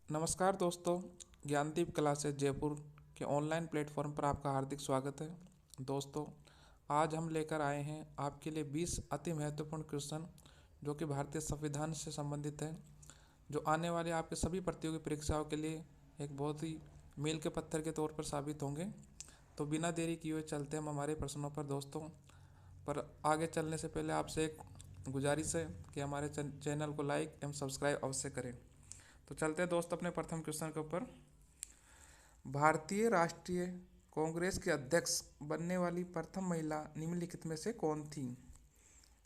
नमस्कार दोस्तों, ज्ञानदीप क्लासेस जयपुर के ऑनलाइन प्लेटफॉर्म पर आपका हार्दिक स्वागत है। दोस्तों, आज हम लेकर आए हैं आपके लिए 20 अति महत्वपूर्ण क्वेश्चन जो कि भारतीय संविधान से संबंधित है, जो आने वाले आपके सभी प्रतियोगी परीक्षाओं के लिए एक बहुत ही मील के पत्थर के तौर पर साबित होंगे। तो बिना देरी किए हुए चलते हम हमारे प्रश्नों पर दोस्तों। पर आगे चलने से पहले आपसे एक गुजारिश है कि हमारे चैनल को लाइक एवं सब्सक्राइब अवश्य करें। तो चलते हैं दोस्त अपने प्रथम क्वेश्चन के ऊपर। भारतीय राष्ट्रीय कांग्रेस के अध्यक्ष बनने वाली प्रथम महिला निम्नलिखित में से कौन थी?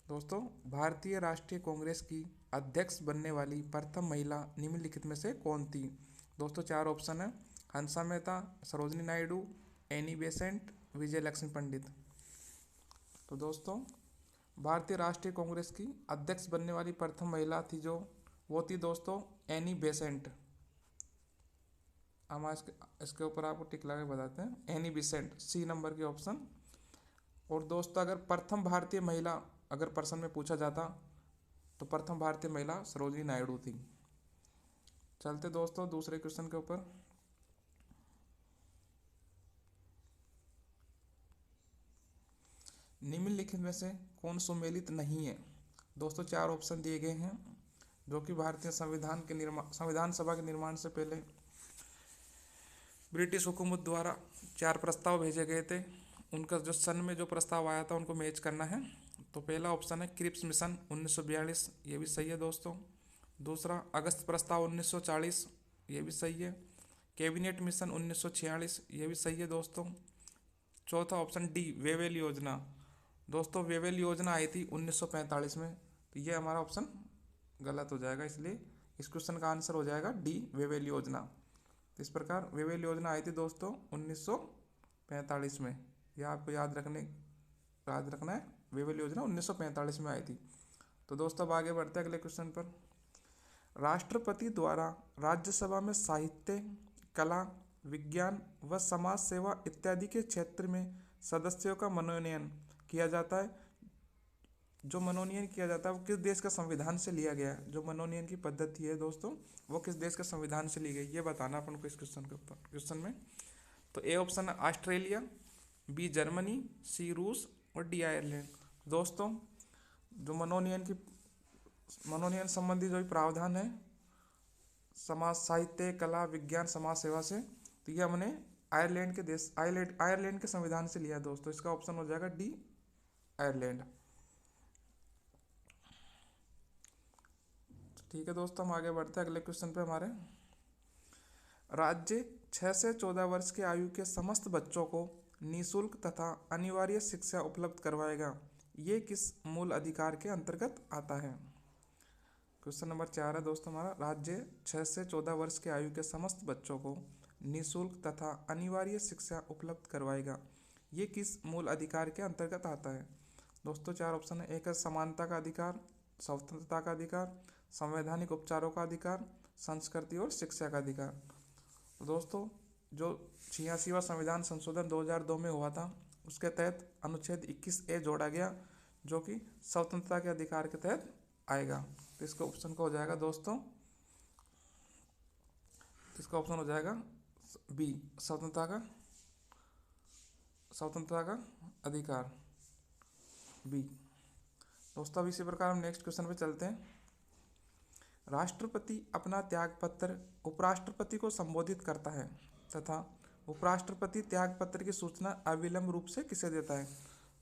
दोस्तों, भारतीय राष्ट्रीय कांग्रेस की अध्यक्ष बनने वाली प्रथम महिला निम्नलिखित में से कौन थी? दोस्तों, चार ऑप्शन है: हंसा मेहता, सरोजिनी नायडू, एनी बेसेंट, विजय लक्ष्मी पंडित। तो दोस्तों, भारतीय राष्ट्रीय कांग्रेस की अध्यक्ष बनने वाली प्रथम महिला थी वो थी दोस्तों एनी बेसेंट। हम इसके ऊपर आपको टिक लगा के बताते हैं, एनी बेसेंट, सी नंबर की ऑप्शन। और दोस्तों, अगर प्रथम भारतीय महिला अगर प्रश्न में पूछा जाता तो प्रथम भारतीय महिला सरोजिनी नायडू थी। चलते दोस्तों दूसरे क्वेश्चन के ऊपर। निम्नलिखित में से कौन सुमेलित नहीं है? दोस्तों, चार ऑप्शन दिए गए हैं जो कि भारतीय संविधान सभा के निर्माण से पहले ब्रिटिश हुकूमत द्वारा चार प्रस्ताव भेजे गए थे। उनका जो सन में जो प्रस्ताव आया था उनको मैच करना है। तो पहला ऑप्शन है क्रिप्स मिशन 1942, ये भी सही है दोस्तों। दूसरा अगस्त प्रस्ताव 1940, ये भी सही है। कैबिनेट मिशन 1946, ये भी सही है दोस्तों। चौथा ऑप्शन डी वेवेल योजना। दोस्तों, वेवेल योजना आई थी 1945 में, तो ये हमारा ऑप्शन गलत हो जाएगा, इसलिए इस क्वेश्चन का आंसर हो जाएगा डी वेवेल योजना। तो इस प्रकार वेवेल योजना आई थी दोस्तों 1945 में। यह आपको याद रखना है, वेवेल योजना 1945 में आई थी। तो दोस्तों अब आगे बढ़ते हैं अगले क्वेश्चन पर। राष्ट्रपति द्वारा राज्यसभा में साहित्य, कला, विज्ञान व समाज सेवा इत्यादि के क्षेत्र में सदस्यों का मनोनयन किया जाता है। जो मनोनयन किया जाता है वो किस देश का संविधान से लिया गया है? जो मनोनयन की पद्धति है दोस्तों, वो किस देश के संविधान से ली गई, ये बताना अपन को इस क्वेश्चन में। तो ए ऑप्शन है ऑस्ट्रेलिया, बी जर्मनी, सी रूस और डी आयरलैंड। दोस्तों, जो मनोनयन संबंधी जो भी प्रावधान है समाज, साहित्य, कला, विज्ञान, समाज सेवा से, तो ये हमने आयरलैंड के संविधान से लिया दोस्तों। इसका ऑप्शन हो जाएगा डी आयरलैंड। ठीक है दोस्तों, हम आगे बढ़ते हैं अगले क्वेश्चन पे हमारे। राज्य 6 से 14 वर्ष की आयु के समस्त बच्चों को निःशुल्क तथा अनिवार्य शिक्षा उपलब्ध करवाएगा। ये किस मूल अधिकार के अंतर्गत आता है? क्वेश्चन नंबर 4 है दोस्तों हमारा, राज्य 6 से 14 वर्ष की आयु के समस्त बच्चों को निःशुल्क तथा अनिवार्य शिक्षा उपलब्ध करवाएगा। ये किस मूल अधिकार के अंतर्गत आता है? दोस्तों, चार ऑप्शन है। एक है समानता का अधिकार, स्वतंत्रता का अधिकार, संवैधानिक उपचारों का अधिकार, संस्कृति और शिक्षा का अधिकार। तो दोस्तों, जो 86वां संविधान संशोधन 2002 में हुआ था, उसके तहत अनुच्छेद 21A जोड़ा गया जो कि स्वतंत्रता के अधिकार के तहत आएगा। तो इसका ऑप्शन का हो जाएगा दोस्तों, इसका ऑप्शन हो जाएगा बी, स्वतंत्रता का अधिकार, बी। दोस्तों, अब इसी प्रकार हम नेक्स्ट क्वेश्चन पे चलते हैं। राष्ट्रपति अपना त्यागपत्र उपराष्ट्रपति को संबोधित करता है तथा उपराष्ट्रपति त्यागपत्र की सूचना अविलंब रूप से किसे देता है?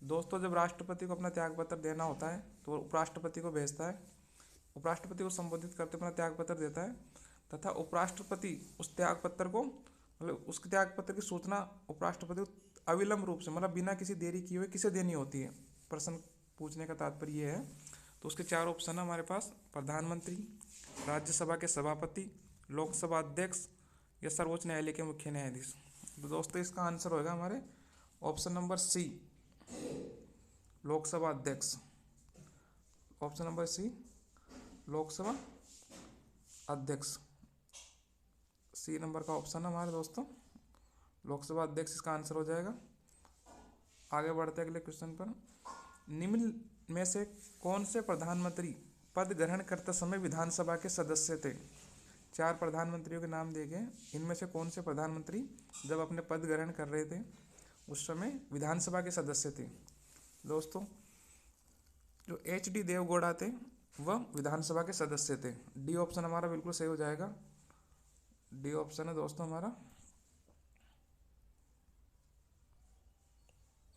दोस्तों, जब राष्ट्रपति को अपना त्यागपत्र देना होता है तो वो उपराष्ट्रपति को भेजता है, उपराष्ट्रपति को संबोधित करते अपना त्यागपत्र देता है तथा उपराष्ट्रपति उस त्यागपत्र को, मतलब उसके त्यागपत्र की सूचना उपराष्ट्रपति को अविलंब रूप से, मतलब बिना किसी देरी किए हुए किसे देनी होती है? प्रश्न पूछने का तात्पर्य ये है। तो उसके चार ऑप्शन है हमारे पास: प्रधानमंत्री, राज्यसभा के सभापति, लोकसभा अध्यक्ष या सर्वोच्च न्यायालय के मुख्य न्यायाधीश। तो दोस्तों, इसका आंसर होगा हमारे ऑप्शन नंबर सी, लोकसभा अध्यक्ष। ऑप्शन नंबर सी, लोकसभा अध्यक्ष, सी नंबर का ऑप्शन है हमारे दोस्तों, लोकसभा अध्यक्ष इसका आंसर हो जाएगा। आगे बढ़ते अगले क्वेश्चन पर। निम्न में से कौन से प्रधानमंत्री पद ग्रहण करते समय विधानसभा के सदस्य थे? 4 प्रधानमंत्रियों के नाम दिए गए। इनमें से कौन से प्रधानमंत्री जब अपने पद ग्रहण कर रहे थे उस समय विधानसभा के सदस्य थे? दोस्तों जो HD देवगौड़ा थे वह विधानसभा के सदस्य थे। डी ऑप्शन हमारा बिल्कुल सही हो जाएगा। डी ऑप्शन है दोस्तों हमारा,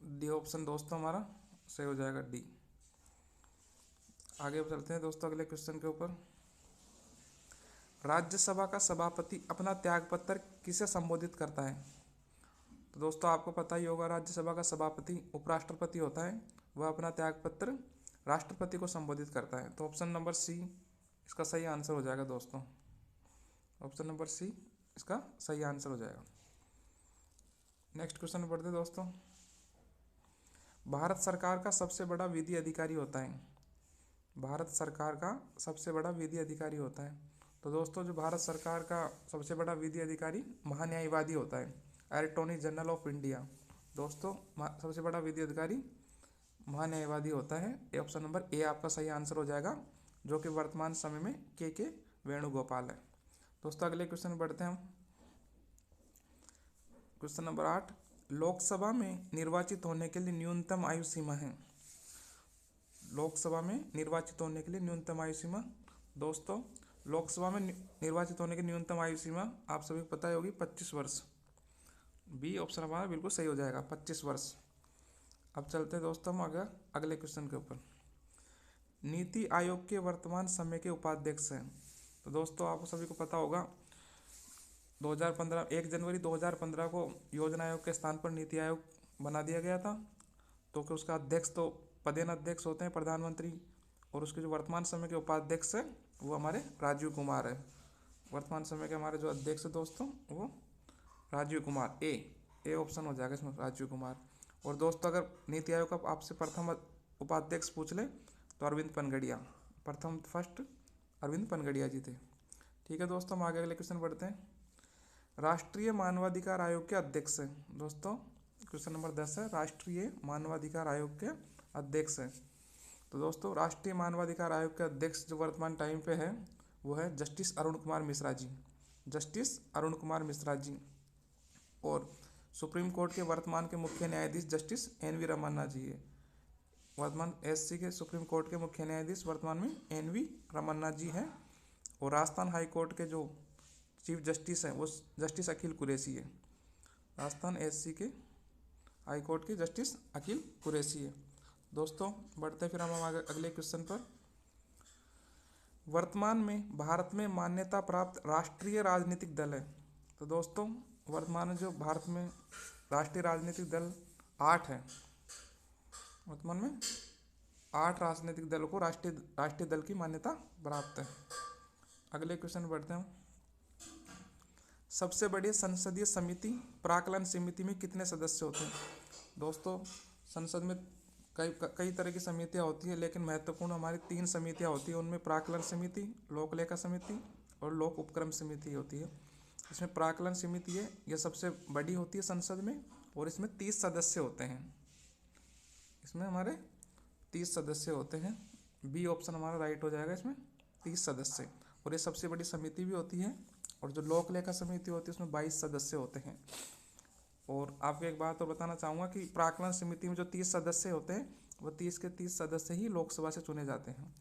डी ऑप्शन दोस्तों हमारा सही हो जाएगा, डी। आगे चलते हैं दोस्तों अगले क्वेश्चन के ऊपर। राज्यसभा का सभापति अपना त्यागपत्र किसे संबोधित करता है? तो दोस्तों आपको पता ही होगा, राज्यसभा का सभापति उपराष्ट्रपति होता है, वह अपना त्यागपत्र राष्ट्रपति को संबोधित करता है। तो ऑप्शन नंबर सी इसका सही आंसर हो जाएगा दोस्तों। ऑप्शन नंबर सी इसका सही आंसर हो जाएगा। नेक्स्ट क्वेश्चन में बढ़ते दोस्तों। भारत सरकार का सबसे बड़ा विधि अधिकारी होता है? भारत सरकार का सबसे बड़ा विधि अधिकारी होता है। तो दोस्तों जो भारत सरकार का सबसे बड़ा विधि अधिकारी महान्यायवादी होता है, अटॉर्नी जनरल ऑफ इंडिया। दोस्तों सबसे बड़ा विधि अधिकारी महान्यायवादी होता है। ये ऑप्शन नंबर ए आपका सही आंसर हो जाएगा, जो कि वर्तमान समय में के वेणुगोपाल है। दोस्तों अगले क्वेश्चन में बढ़ते हैं हम। क्वेश्चन नंबर 8, लोकसभा में निर्वाचित होने के लिए न्यूनतम आयु सीमा है? लोकसभा में निर्वाचित होने के लिए न्यूनतम आयु सीमा, दोस्तों लोकसभा में निर्वाचित होने की न्यूनतम आयु सीमा आप सभी को पता होगी 25 वर्ष। बी ऑप्शन हमारा बिल्कुल सही हो जाएगा, 25 वर्ष। अब चलते हैं दोस्तों हम अगले क्वेश्चन के ऊपर। नीति आयोग के वर्तमान समय के उपाध्यक्ष हैं? तो दोस्तों आप सभी को पता होगा 2015 1 जनवरी 2015 को योजना आयोग के स्थान पर नीति आयोग बना दिया गया था। तो कि उसका अध्यक्ष तो पदेन अध्यक्ष होते हैं प्रधानमंत्री, और उसके जो वर्तमान समय के उपाध्यक्ष है वो हमारे राजीव कुमार है। वर्तमान समय के हमारे जो अध्यक्ष है दोस्तों वो राजीव कुमार, ए ऑप्शन हो जाएगा इसमें, राजीव कुमार। और दोस्तों अगर नीति आयोग का आपसे प्रथम उपाध्यक्ष पूछ ले तो अरविंद पनगड़िया, फर्स्ट अरविंद पनगड़िया जी थे। ठीक है दोस्तों हम आगे अगले क्वेश्चन बढ़ते हैं। राष्ट्रीय मानवाधिकार आयोग के अध्यक्ष हैं? दोस्तों क्वेश्चन नंबर 10 है, राष्ट्रीय मानवाधिकार आयोग के अध्यक्ष हैं। तो दोस्तों राष्ट्रीय मानवाधिकार आयोग के अध्यक्ष जो वर्तमान टाइम पे है वो है जस्टिस अरुण कुमार मिश्रा जी, जस्टिस अरुण कुमार मिश्रा जी। और सुप्रीम कोर्ट के वर्तमान के मुख्य न्यायाधीश जस्टिस NV रमन्ना जी है। वर्तमान SC के सुप्रीम कोर्ट के मुख्य न्यायाधीश वर्तमान में NV रमन्ना जी हैं। और राजस्थान हाई कोर्ट के जो चीफ जस्टिस हैं वो जस्टिस अखिल कुरैशी है। राजस्थान SC के हाई कोर्ट के जस्टिस अखिल कुरैशी है। दोस्तों बढ़ते हैं फिर हम आगे अगले क्वेश्चन पर। वर्तमान में भारत में मान्यता प्राप्त राष्ट्रीय राजनीतिक दल है? तो दोस्तों वर्तमान में जो भारत में राष्ट्रीय राजनीतिक दल 8 है। वर्तमान में 8 राजनीतिक दलों को राष्ट्रीय दल की मान्यता प्राप्त है। अगले क्वेश्चन में बढ़ते हैं। सबसे बड़ी संसदीय समिति प्राक्कलन समिति में कितने सदस्य होते हैं? दोस्तों संसद में कई तरह की समितियां होती है, लेकिन महत्वपूर्ण हमारी 3 समितियां होती है। उनमें प्राक्कलन समिति, लोक लेखा समिति और लोक उपक्रम समिति होती है। इसमें प्राक्कलन समिति है यह सबसे बड़ी होती है संसद में, और इसमें 30 सदस्य होते हैं। इसमें हमारे 30 सदस्य होते हैं। बी ऑप्शन हमारा राइट हो जाएगा, इसमें 30 सदस्य। और ये सबसे बड़ी समिति भी होती है। और जो लोक लेखा समिति होती है उसमें 22 सदस्य होते हैं। और आपको एक बात और बताना चाहूँगा कि प्राक्कलन समिति में जो 30 सदस्य होते हैं वो 30 के 30 सदस्य ही लोकसभा से चुने जाते हैं।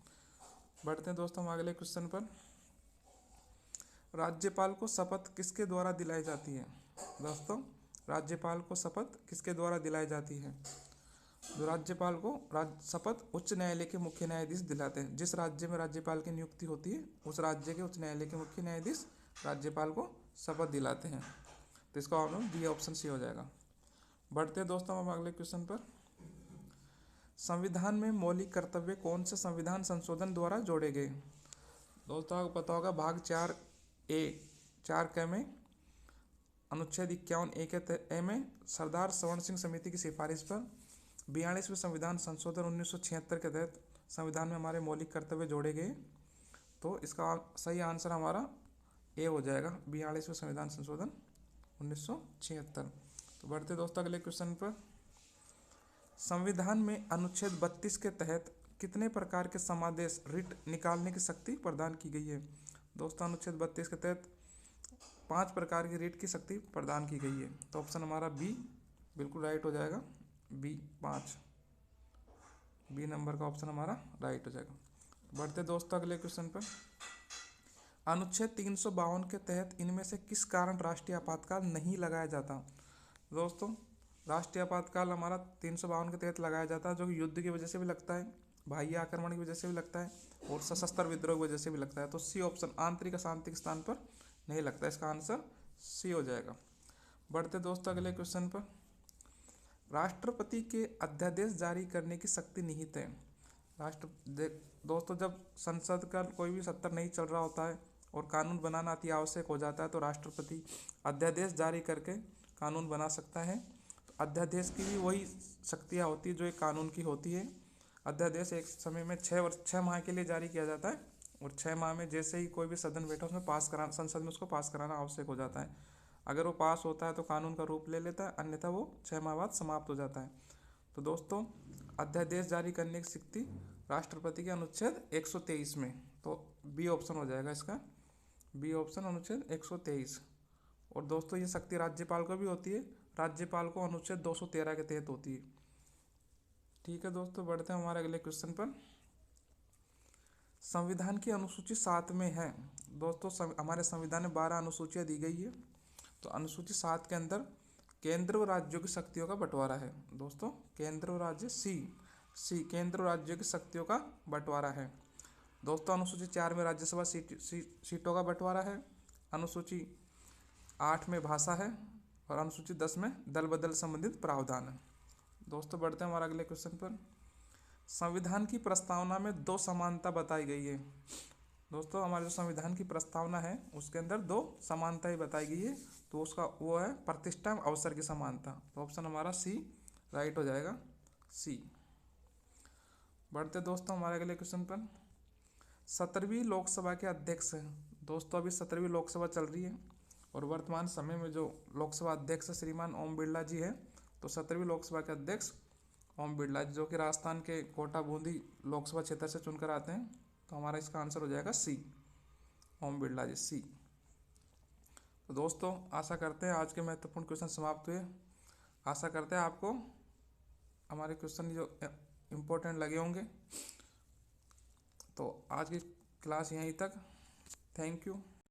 बढ़ते हैं दोस्तों हम अगले क्वेश्चन पर। राज्यपाल को शपथ किसके द्वारा दिलाई जाती है? दोस्तों राज्यपाल को शपथ किसके द्वारा दिलाई जाती है? जो राज्यपाल को शपथ उच्च न्यायालय के मुख्य न्यायाधीश दिलाते हैं। जिस राज्य में राज्यपाल की नियुक्ति होती है उस राज्य के उच्च न्यायालय के मुख्य न्यायाधीश राज्यपाल को शपथ दिलाते हैं। तो इसका डी ऑप्शन सी हो जाएगा। बढ़ते हैं दोस्तों हम अगले क्वेश्चन पर। संविधान में मौलिक कर्तव्य कौन से संविधान संशोधन द्वारा जोड़े गए? दोस्तों आपको पता होगा भाग 4 में अनुच्छेद 51A के में सरदार सवर्ण सिंह समिति की सिफारिश पर 42वें संविधान संशोधन 1976 के तहत संविधान में हमारे मौलिक कर्तव्य जोड़े गए। तो इसका सही आंसर हमारा ए हो जाएगा, 42वें संविधान संशोधन 1976। तो बढ़ते दोस्तों अगले क्वेश्चन पर। संविधान में अनुच्छेद 32 के तहत कितने प्रकार के समादेश रिट निकालने की शक्ति प्रदान की गई है? दोस्तों अनुच्छेद 32 के तहत 5 प्रकार की रीट की शक्ति प्रदान की गई है। तो ऑप्शन हमारा बी बिल्कुल राइट हो जाएगा। बी 5, बी नंबर का ऑप्शन हमारा राइट हो जाएगा। बढ़ते दोस्तों अगले क्वेश्चन पर। अनुच्छेद 352 के तहत इनमें से किस कारण राष्ट्रीय आपातकाल नहीं लगाया जाता। दोस्तों राष्ट्रीय आपातकाल हमारा 352 के तहत लगाया जाता है, जो कि युद्ध की वजह से भी लगता है, बाह्य आक्रमण की वजह से भी लगता है और सशस्त्र विद्रोह की वजह से भी लगता है। तो सी ऑप्शन आंतरिक अशांति के स्थान पर नहीं लगता है, इसका आंसर सी हो जाएगा। बढ़ते दोस्तों अगले क्वेश्चन पर। राष्ट्रपति के अध्यादेश जारी करने की शक्ति निहित है। दोस्तों जब संसद का कोई भी सत्र नहीं चल रहा होता है और कानून बनाना अति आवश्यक हो जाता है, तो राष्ट्रपति अध्यादेश जारी करके कानून बना सकता है। तो अध्यादेश की भी वही शक्तियाँ होती है जो एक कानून की होती है। अध्यादेश एक समय में 6 माह के लिए जारी किया जाता है और 6 माह में जैसे ही कोई भी सदन बैठा उसमें पास कराना, संसद में उसको पास कराना आवश्यक हो जाता है। अगर वो पास होता है तो कानून का रूप ले लेता है, अन्यथा वो 6 माह बाद समाप्त हो जाता है। तो दोस्तों अध्यादेश जारी करने की शक्ति राष्ट्रपति के अनुच्छेद 123 में, तो बी ऑप्शन हो जाएगा इसका, बी ऑप्शन अनुच्छेद 123। और दोस्तों ये शक्ति राज्यपाल को भी होती है, राज्यपाल को अनुच्छेद 213 के तहत होती है। ठीक है दोस्तों, बढ़ते हैं हमारे अगले क्वेश्चन पर। संविधान की अनुसूची 7 में है। दोस्तों हमारे संविधान में 12 अनुसूचियाँ दी गई है। तो अनुसूची 7 के अंदर केंद्र और राज्यों की शक्तियों का बंटवारा है। दोस्तों केंद्र और राज्य सी केंद्र और राज्यों की शक्तियों का बंटवारा है। दोस्तों अनुसूची 4 में राज्यसभा सीटों का बंटवारा है। अनुसूची 8 में भाषा है और अनुसूची 10 में दल बदल संबंधित प्रावधान है। दोस्तों बढ़ते हैं हमारे अगले क्वेश्चन पर। संविधान की प्रस्तावना में 2 समानता बताई गई है। दोस्तों हमारे जो संविधान की प्रस्तावना है उसके अंदर 2 समानताएं बताई गई है। तो उसका वो है प्रतिष्ठा एवं अवसर की समानता। तो ऑप्शन हमारा सी राइट हो जाएगा, सी। बढ़ते दोस्तों हमारे अगले क्वेश्चन पर। 17वीं लोकसभा के अध्यक्ष हैं। दोस्तों अभी 17वीं लोकसभा चल रही है और वर्तमान समय में जो लोकसभा अध्यक्ष श्रीमान ओम बिरला जी है। तो 17वीं लोकसभा के अध्यक्ष ओम बिरला जी, जो कि राजस्थान के कोटा बूंदी लोकसभा क्षेत्र से चुनकर आते हैं। तो हमारा इसका आंसर हो जाएगा सी, ओम बिरला जी, सी। तो दोस्तों आशा करते हैं आज के महत्वपूर्ण क्वेश्चन समाप्त हुए। आशा करते हैं आपको हमारे क्वेश्चन जो इम्पोर्टेंट लगे होंगे। तो आज की क्लास यहीं तक। Thank you.